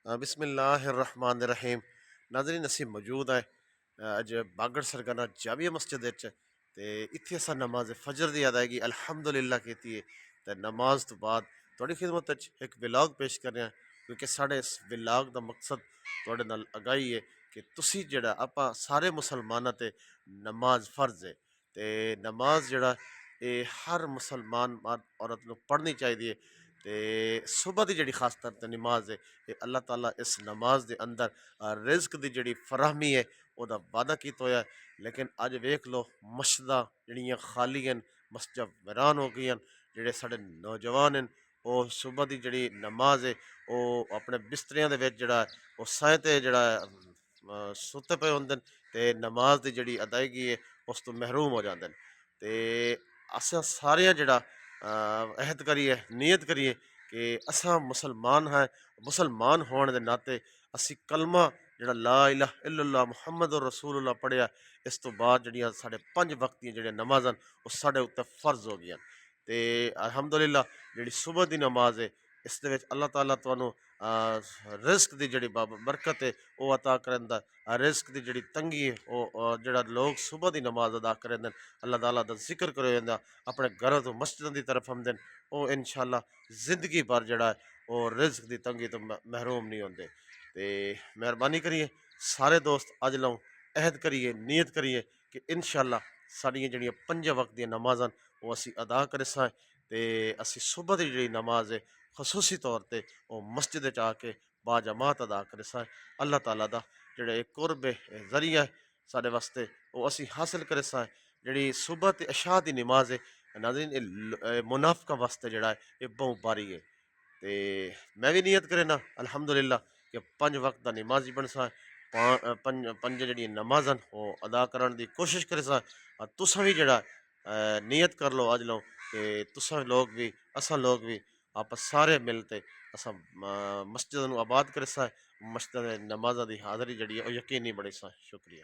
بسم اللہ الرحمن الرحیم ناظرین اسی موجود ہے اج باگڑ سرگنا جامعہ مسجد وچ تے اتھے اساں نماز فجر دی ادائیگی الحمدللہ کیتی ہے تے نماز تو بعد تھوڑی خدمت وچ ایک ولاگ پیش کر رہے ہیں کیونکہ ساڈے اس ولاگ دا مقصد تھوڑے نال اگائی ہے کہ تسی جڑا آپا سارے مسلماناں تے نماز فرض ہے تے نماز جڑا اے ہر مسلمان مرد عورت نو پڑھنی چاہیے تے صبح دی جڑی خاص طور تے نماز ہے کہ اللہ تعالیٰ اس نماز دے اندر رزق دی جڑی فراہمی ہے او دا وعدہ کیتا ہویا ہے لیکن اج ویکھ لو مسجداں جڑیاں خالی ہیں مسجد ویران ہو گئی ہیں جڑے ساڈے نوجوان ہیں او صبح دی جڑی نماز ہے او اپنے بستریاں دے وچ جڑا ہے او سائے تے جڑا ہے ستے پے ہوندے تے نماز دی جڑی ادائیگی ہے اس تو محروم ہو جاندے تے اساں سارے جڑا عہد کریے نیت کریے کہ اساں مسلمان ہیں مسلمان ہونے دے ناطے اسی کلمہ جڑا لا الہ الا اللہ محمد رسول اللہ پڑھیا اس تو بعد جڑیاں ساڈے 5 وقت دی جڑیاں نمازاں وہ ساڈے اوتے فرض ہو گئیاں تے الحمدللہ جڑی صبح دی نماز ہے اس دے وچ اللہ تعالیٰ تانوں رزق دی جڑی برکت ہے وہ عطا کرندا رزق دی جڑی تنگی ہے وہ جڑا لوگ صبح دی نماز ادا کرندے اللہ تعالیٰ دا ذکر کرو جاندا اپنے گھروں تو مسجدوں دی طرف آمدن وہ انشاءاللہ زندگی بھر جڑا ہے وہ رزق دی تنگی تو محروم نہیں ہوندے تے مہربانی کریے سارے دوست اج لوں عہد کریے نیت کریے کہ انشاءاللہ ساڈیاں جڑیاں 5 وقت دی نمازاں وہ اسی ادا کرساں تے اسی صبح دی جڑی نماز ہے خصوصی طور تے وہ مسجد وچ آ کے با جماعت ادا کرساں اللہ تعالیٰ دا جڑا ایک قرب ہے ذریعہ ہے ساڈے واسطے وہ اسی حاصل کرساں جڑی صبح تے عشاء دی نماز ہے ناظرین منافقاں واسطے جڑا ہے یہ بہت باری ہے تے میں بھی نیت کرے نا الحمدللہ کہ 5 وقت دا نمازی بنساں پنج جڑی نمازاں وہ ادا کرن دی کوشش کرساں تساں بھی جڑا نیت کر لو اج لو کہ تساں لوگ بھی اساں لوگ بھی آپس سارے ملتے اساں مسجد نو آباد کرساں مسجد نمازاں دی حاضری جڑی ہے وہ یقینی بڑھساں شکریہ